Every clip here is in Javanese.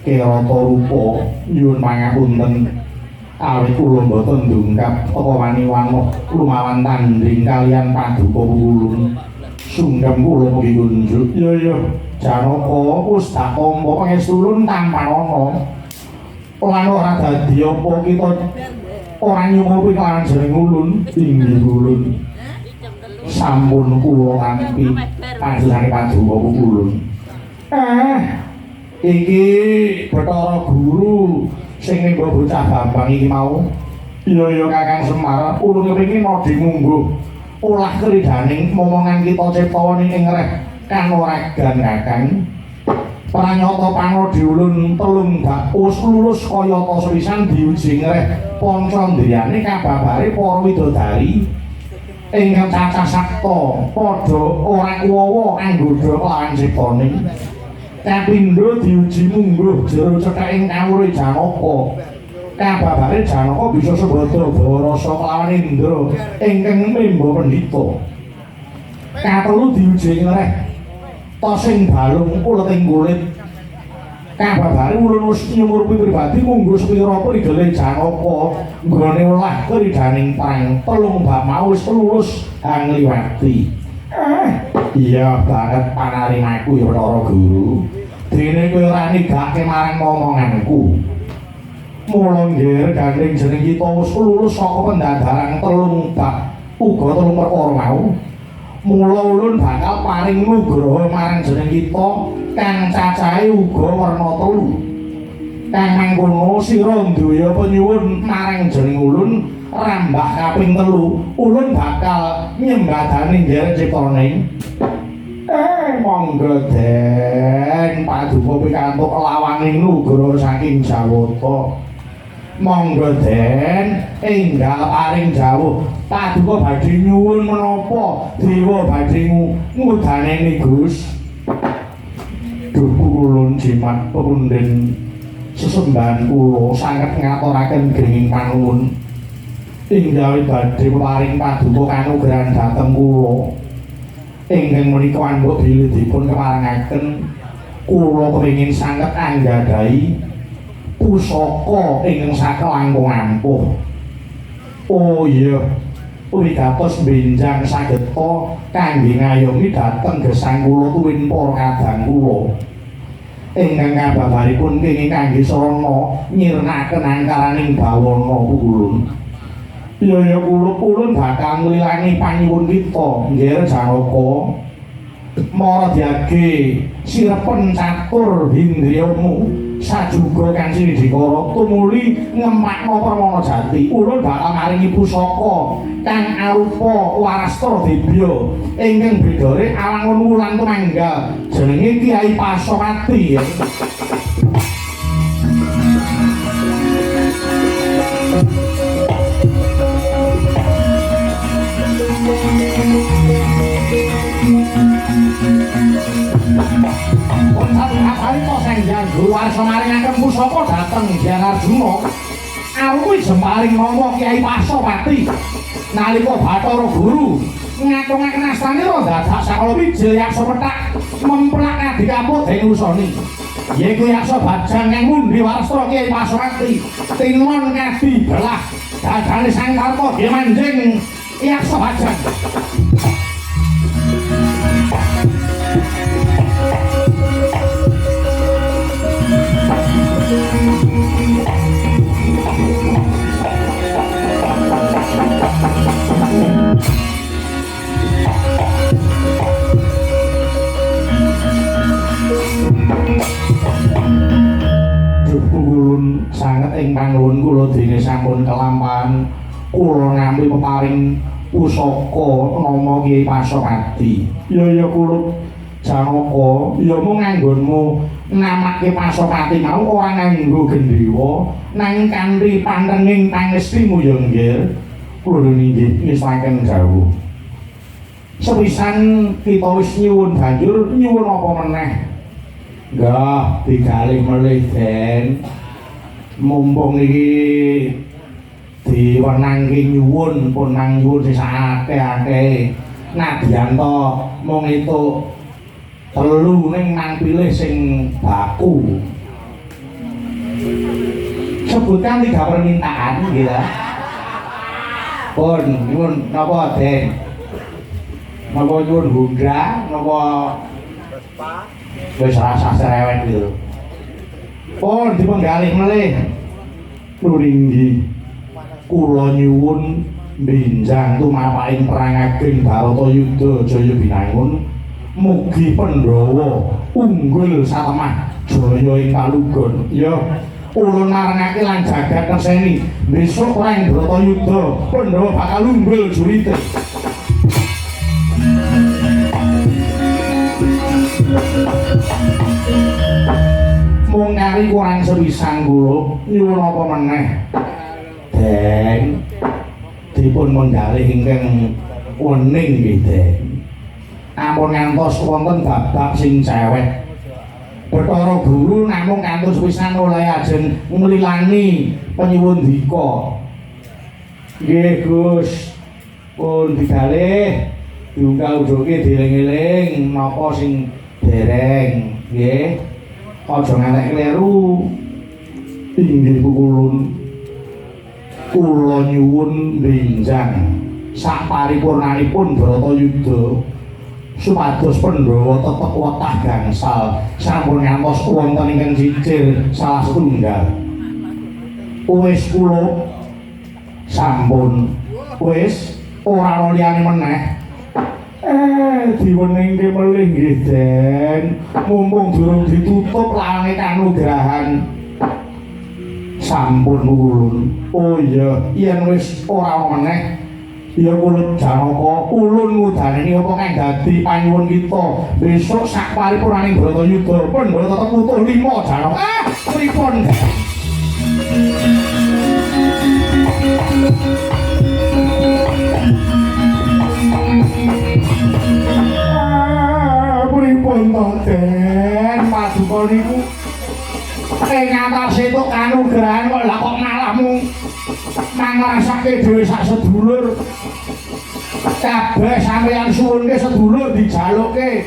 Kirata rupa nyuwun pangapunten awit kula boten ndungkap apa wani wangun lumawan tanding kalian paduka kulun sungkem kula mugi kunjuk ya Janaka wis tak tampa pangestulun tampan ana lan ora dadi apa kita ora nyumupi kelawan jeneng ulun inggih ulun sampun kula nampi panjenengane paduka kulun iki Bathara Guru sing ngenggo bocah Bambang iki mau. Iya Kakang Semar, ulun kepengin nodi mungguh olah keridaning momongan kita ciptawane ing reh kanoragan Kakang. Pranyata panodi ulun telung wis lulus kayata sepisan diuji ngreh pancandriyane kababare para widodari ingkang cacah sakta padha ora kuwawa anggoda kelawan ciptane. Kapindho diuji mungguh jero cekaking kawruhe Janaka. Kababare Janaka bisa sebata bawa rasa kelawan Indra ingkang memba pendhita. Katelu diuji ngreh tosing balung uleting kulit. Kababare ulun wis nyumurupi pribadi mungguh sepira prigele Janaka nggone olah keridaning perang telung bab mau wis lulus angliwati. Iya banget panaringaku ya Bathara Guru. Dene kowe ora nigake marang momonganku. Mula nggih gandeng jeneng kita wis lulus saka pendadaran telung bab uga telung perkara mau. Mula ulun bakal paring nugraha marang jeneng kita kang cacahe uga werna telu. Kang mangkono sira duya penyuwun marang jeneng ulun rambah kaping 3 ulun bakal nyembadani njer ciptane. Monggo Den paduka pikantuk lawaning nugra saking Jawata. Monggo Den enggal paring jawuh paduka badhe nyuwun menapa dewa badhe ngudaneni Gus. Duh ulun jimat pepundhen sesembahan kula sanget ngaturaken gringing panuwun inggal badhe paring paduka kanugrahan dhateng kula. Ingkang menika ambek bilih dipun keparengaken kula kepengin sanget anggadhahi pusaka ingkang sakelangkung ampuh. Oh iya, wigatos benjang sageta kangge ngayomi dhateng gesang kula tuwin para kadang kula. Ingkang kababaripun kenging kangge sarana nyirnaken angkaraning bawana ulun. Ya ulun bakal nglilani panyuwun kita nggih Janaka. Mara diage sirepen catur hindriyamu sajuga kang Sridikara tumuli ngemakna Permana Jati. Ulun bakal maringi pusaka kang arupa Warastra Dibya ingkang bedhare alangun wulan tumanggal jenenge Kyai Pasopati. Apa senggang Guru Warsa maringaken pusaka dhateng Hyang Arjuna arupi jemparing nama Kyai Pasopati nalika Bathara Guru ngatungaken astanira dadak sakala Wijayaksa pethak memplak adikapuh den usoni yaiku yaksa bajang kang ngundi Warastra Kyai Pasopati tinmon ngadi belah dadane sang Karta nggih manjing yaksa bajang. Ulun sanget ing panuwun kula dene sampun kelampahan kula nampi peparing pusaka nama Kyai Pasopati. Ya kula Janaka ya mung anggonmu namake Pasopati mau ora nganggo gendhewa nanging kanthi panrenging pangestimu ya nggih kula ninggih ngesaken dawuh. Sepisan kita wis nyuwun banjur nyuwun apa meneh? Nggah digalih melih Den. Mumpung iki diwenangke nyuwun pun nang nyuwun sing akeh-akeh. Nadyan to mung entuk 3 ning nang pilih sing baku. Sebutkan 3 permintaan nggih ya. Pun nyuwun napa Den? Napa nyuwun Honda napa wis rasa cerewet gitu. Pun dipenggalih melih. Nuringgi kula nyuwun benjang tumapaking perang ageng Baratayuda Jaya Binangun mugi Pandhawa unggul satemah jaya ing kalugon. Ya ulun marengake lan jagat kerseni besok perang Baratayuda Pandhawa bakal unggul jurite. Mung nyari kurang sepisan kula nyuwun apa meneh Den dipun menggalih ingkang wening nggih Den. Ampun ngantos wonten babak sing cewek Bathara Guru namung kantos pisan oleh ajeng nglilani penyuwun dika. Nggih Gus pun digalih diungkal-ungke dieling-eling napa sing dereng nggih. Aja ngantek kleru. Inggih ulun kula nyuwun benjang sak paripurnanipun Baratayuda supados Pandhawa tetep wetah gangsal sampun ngantos wonten ingkang cicir salah setunggal. Wis kula sampun wis ora ana liyane meneh. Diweningke melih nggih Den. Mumpung durung ditutup lawange kanugrahan sampun ulun. Oh iya, yen wis ora meneh ya kulit Janaka ulun ngudaneni apa kang dadi panyuwun kita besok sak paripurnaning Bratayuda pun bola tetep utuh 5 Janaka. Pripun? Pripun to Den Paduka niku ing atase tok kanugrahan kok lah kok malah mung mangrasake dhewe sak sedulur kabeh sampeyan suwunke sedulur dijaluke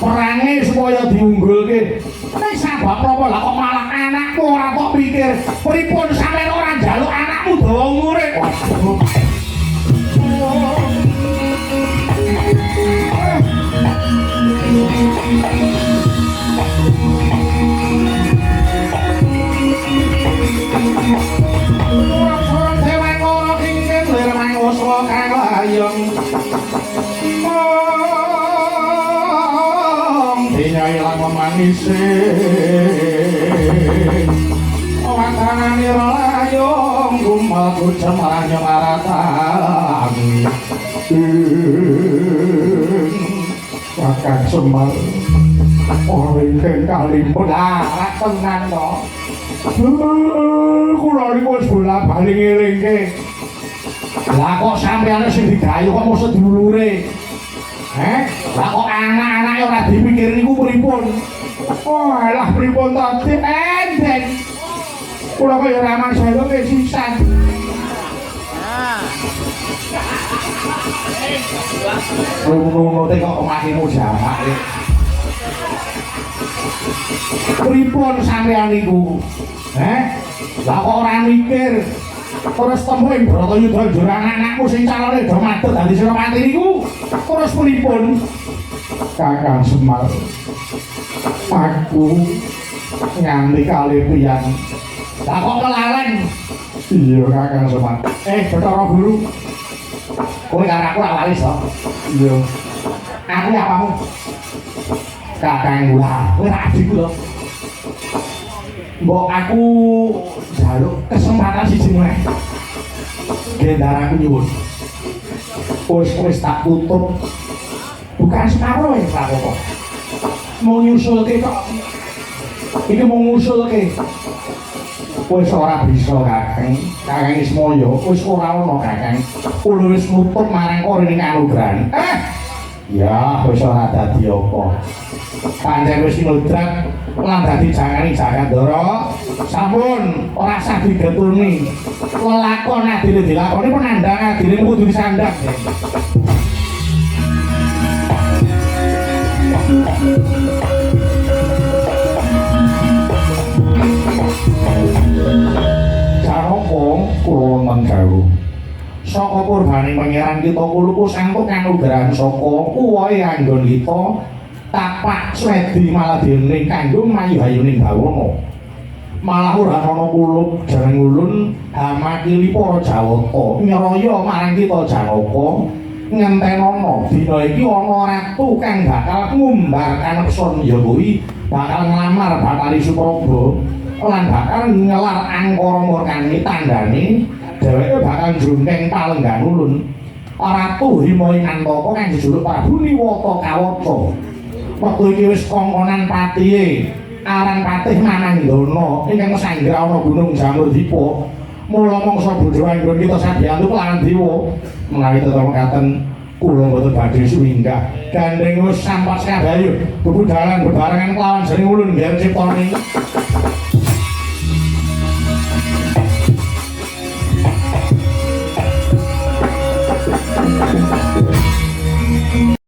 perange supaya diunggulke nek sabab apa lah kok malah anakmu ora kok pikir pripun sampeyan ora njaluk anakmu dawa umure. Ilang memangisi wakanani rolayong gumalku cemaranya maratan Kakang Semar Oringken kalimpun larat tenang no kula niku wis bola-bali ngelingke lah kok sampeyan sing digayu kok mesti dulure lah kok anak-anake ora dipikir niku pripun? Oh, alah pripun to? Endeng. Kula kaya raman saya ke sisan. Ngono-ngono kok makimu jamak. Pripun sampeyan niku? Lah kok ora mikir? Terus temuin Bratayuda jurang anakmu sing calone do madhep dadi Senopati niku. Terus pripun? Kakang Semar. Aku nganti kalih piyan. Lah kok kelalen? Iya Kakang Semar. Bathara Guru. Kowe karo aku ora walis to? Iya. Aku apamu? Kakang Wah, kowe ra adikku to. Mbok aku jaluk kesempatan siji meneh. Gendaraku nyuwun. Wis tak tutup. Bukan separuh ya Pak Koko. Mau nyusulke kok. Iki mau ngusulke. Wis ora bisa Kakang. Kakang Ismaya wis ora ana Kakang. Kula wis nutup marang korene kanugrahan. Ya wis ora dadi apa. Pancen wis nglodrak lan dadi jangane Jagandara. Sampun ora usah digetuni. Lelakon adile dilakoni penandang adile kudu disandang. Janaka kula wonten dawuh. Saka purbane pangeran kita kuluku santuk kanugrahan saka kuwahe anggon kita tapak swedi malah dening kanggo mayu-ayuning bawana. Malah ora ana kulup jarang ulun hamakili para Jawata nyaraya marang kita Janaka ngentenono dina iki ana ratu kang bakal ngumbar kanekson ya kuwi bakal nglamar Bathari Supraba lan bakal ngelar angkara murkani tandane dheweke bakal njungkeng palenggan ulun Ratu Himayantaka kang jejuluk Prabu Niwata Kawaca. Wektu iki wis kongkonan patihe aran Patih Mananggana ingkang sanggra ana Gunung Jamurdipa. Mula mangsa bodho anggon kita sadyantu kelawan dewa menawi tetep mekaten kula mboten badhe suwinggah gandeng wis sampas kabayu bebudalan bebarengan kelawan jeneng ulun biyen ciptane